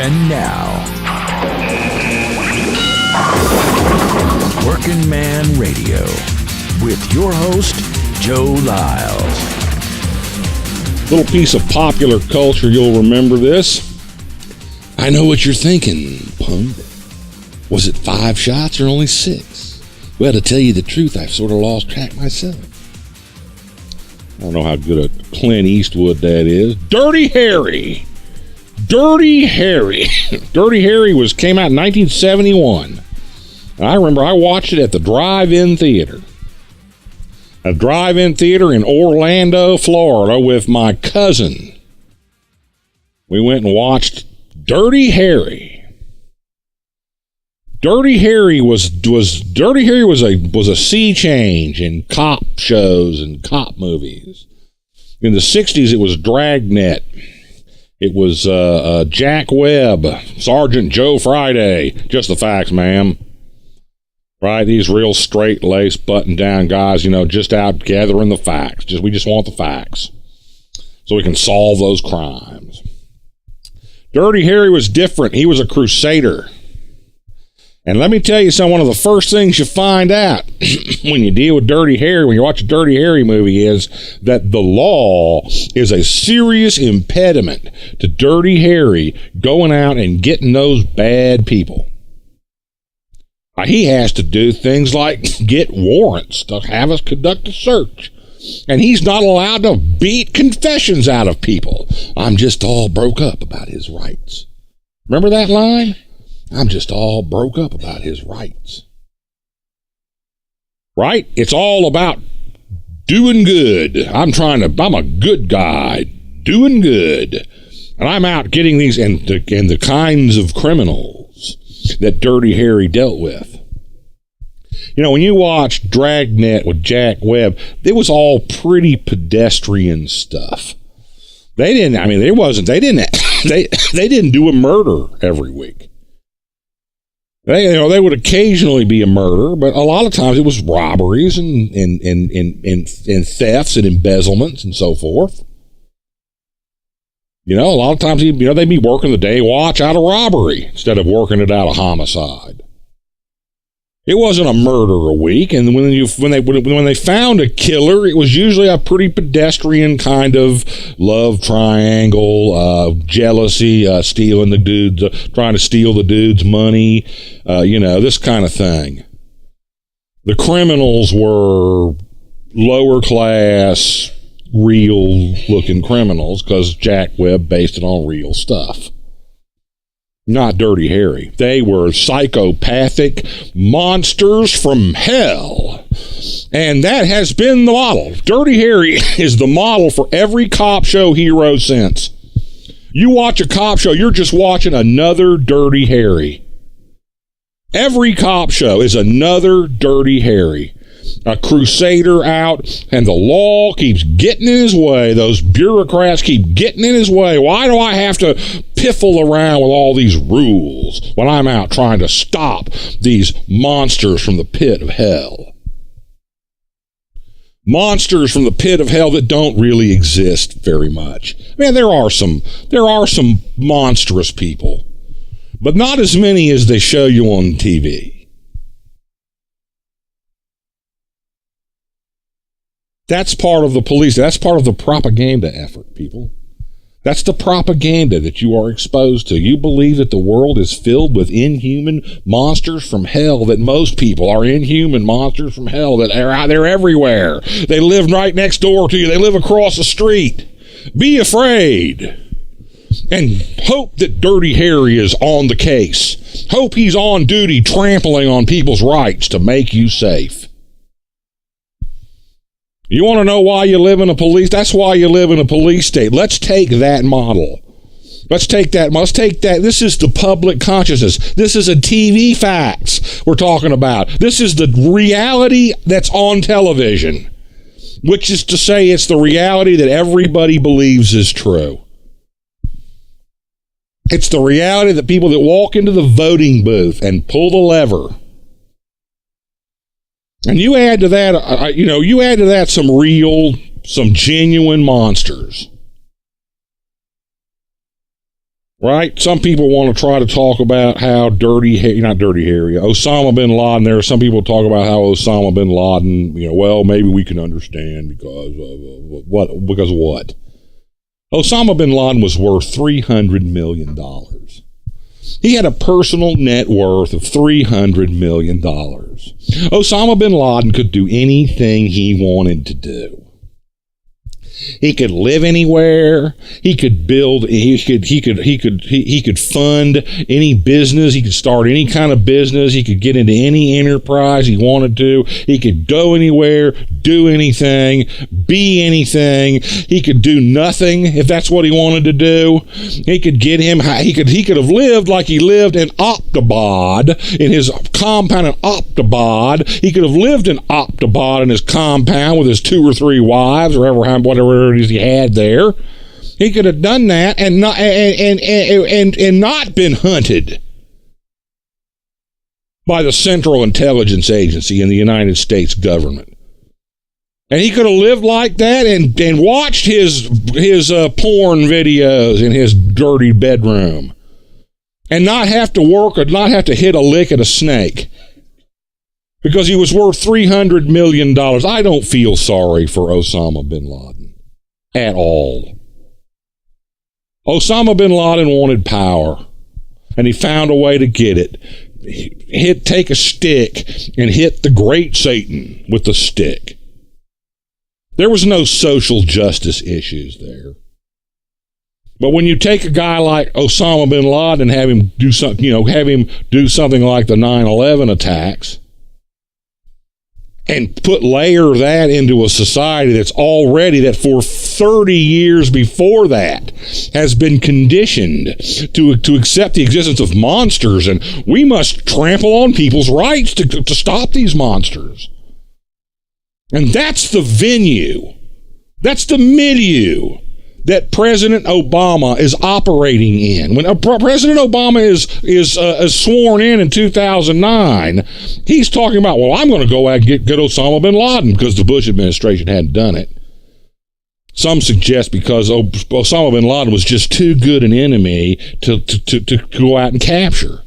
And now, Working Man Radio with your host, Joe Lyles. Little piece of popular culture, you'll remember this. I know what you're thinking, punk. Was it 5 shots or only 6? Well, to tell you the truth, I've sort of lost track myself. I don't know how good a Clint Eastwood that is. Dirty Harry. Dirty Harry. Dirty Harry came out in 1971. And I remember I watched it at the drive-in theater. A drive-in theater in Orlando, Florida with my cousin. We went and watched Dirty Harry. Dirty Harry was a sea change in cop shows and cop movies. In the 60s, it was Dragnet. It was Jack Webb, Sergeant Joe Friday. Just the facts, ma'am. Right? These real straight-laced, button-down guys, just out gathering the facts. We just want the facts so we can solve those crimes. Dirty Harry was different. He was a crusader. And let me tell you one of the first things you find out when you deal with Dirty Harry, when you watch a Dirty Harry movie, is that the law is a serious impediment to Dirty Harry going out and getting those bad people. He has to do things like get warrants to have us conduct a search. And he's not allowed to beat confessions out of people. I'm just all broke up about his rights. Remember that line? I'm just all broke up about his rights. Right? It's all about doing good. I'm a good guy, doing good. And I'm out getting these and the kinds of criminals that Dirty Harry dealt with. When you watch Dragnet with Jack Webb, it was all pretty pedestrian stuff. They didn't do a murder every week. They would occasionally be a murder, but a lot of times it was robberies and thefts and embezzlements and so forth. A lot of times, they'd be working the day watch out of robbery instead of working it out of homicide. It wasn't a murder a week, and when they found a killer, it was usually a pretty pedestrian kind of love triangle, jealousy, stealing the dude, trying to steal the dude's money, this kind of thing. The criminals were lower class, real-looking criminals because Jack Webb based it on real stuff. Not Dirty Harry. They were psychopathic monsters from hell. And that has been the model. Dirty Harry is the model for every cop show hero since. You watch a cop show, you're just watching another Dirty Harry. Every cop show is another Dirty Harry. A crusader out, and the law keeps getting in his way. Those bureaucrats keep getting in his way. Why do I have to piffle around with all these rules when I'm out trying to stop these monsters from the pit of hell? Monsters from the pit of hell that don't really exist very much. Man, there are some monstrous people, but not as many as they show you on TV. That's part of the police. That's part of the propaganda effort, people. That's the propaganda that you are exposed to. You believe that the world is filled with inhuman monsters from hell, that most people are inhuman monsters from hell, that are out there everywhere. They live right next door to you. They live across the street. Be afraid. And hope that Dirty Harry is on the case. Hope he's on duty trampling on people's rights to make you safe. You want to know why you live in a police? That's why you live in a police state. Let's take that model. Let's take that. This is the public consciousness. This is a TV facts we're talking about. This is the reality that's on television, which is to say it's the reality that everybody believes is true. It's the reality that people that walk into the voting booth and pull the lever. And you add to that, some genuine monsters. right? Some people want to try to talk about how Osama bin Laden. There are some people talk about how Osama bin Laden, well, maybe we can understand because of what? Because of what? Osama bin Laden was worth $300 million. He had a personal net worth of $300 million. Osama bin Laden could do anything he wanted to do. He could live anywhere. He could build. He could fund any business. He could start any kind of business. He could get into any enterprise he wanted to. He could go anywhere, do anything, be anything. He could do nothing if that's what he wanted to do. He could get him. He could have lived like he lived in Abbottabad, in his compound in Abbottabad. He could have lived in Abbottabad in his compound with his 2 or 3 wives, or whatever it is he had there. He could have done that and not been hunted by the Central Intelligence Agency in the United States government. And he could have lived like that and watched his porn videos in his dirty bedroom and not have to work or not have to hit a lick at a snake because he was worth $300 million. I don't feel sorry for Osama bin Laden at all. Osama bin Laden wanted power, and he found a way to get it. Take a stick and hit the great Satan with the stick. There was no social justice issues there. But when you take a guy like Osama bin Laden and have him do something, do something like the 9/11 attacks, and layer that into a society that for 30 years before that has been conditioned to accept the existence of monsters, and we must trample on people's rights to stop these monsters. And that's the venue. That's the milieu that President Obama is operating in. When President Obama is sworn in 2009, he's talking about, well, I'm going to go out and get Osama bin Laden because the Bush administration hadn't done it. Some suggest because Osama bin Laden was just too good an enemy to go out and capture.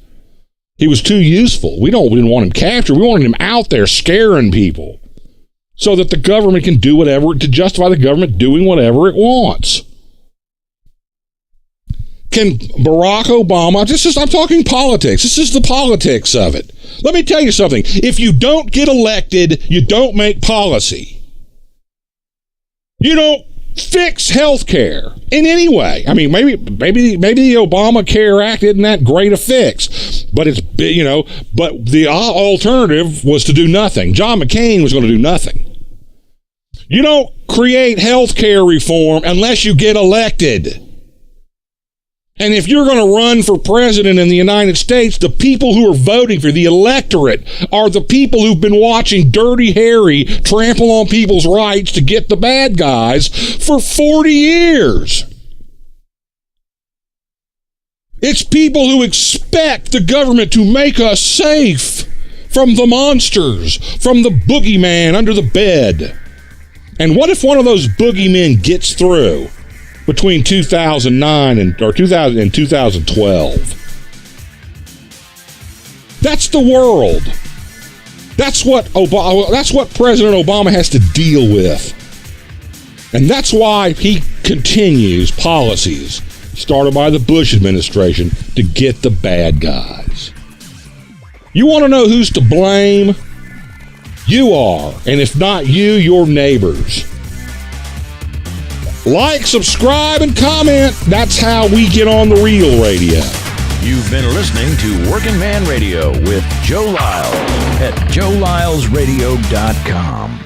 He was too useful. We didn't want him captured. We wanted him out there scaring people so that the government can do whatever, to justify the government doing whatever it wants. Can Barack Obama, I'm talking politics. This is the politics of it. Let me tell you something. If you don't get elected, you don't make policy. You don't fix health care in any way. I mean, maybe the Obamacare Act isn't that great a fix, but but the alternative was to do nothing. John McCain was going to do nothing. You don't create health care reform unless you get elected. And if you're going to run for president in the United States, the people who are voting for the electorate are the people who've been watching Dirty Harry trample on people's rights to get the bad guys for 40 years. It's people who expect the government to make us safe from the monsters, from the boogeyman under the bed. And what if one of those boogeymen gets through between 2009 and 2012? That's the world. That's what President Obama has to deal with. And that's why he continues policies started by the Bush administration to get the bad guys. You want to know who's to blame? You are. And if not you, your neighbors. Like, subscribe, and comment. That's how we get on the real radio. You've been listening to Working Man Radio with Joe Lyles at joelylesradio.com.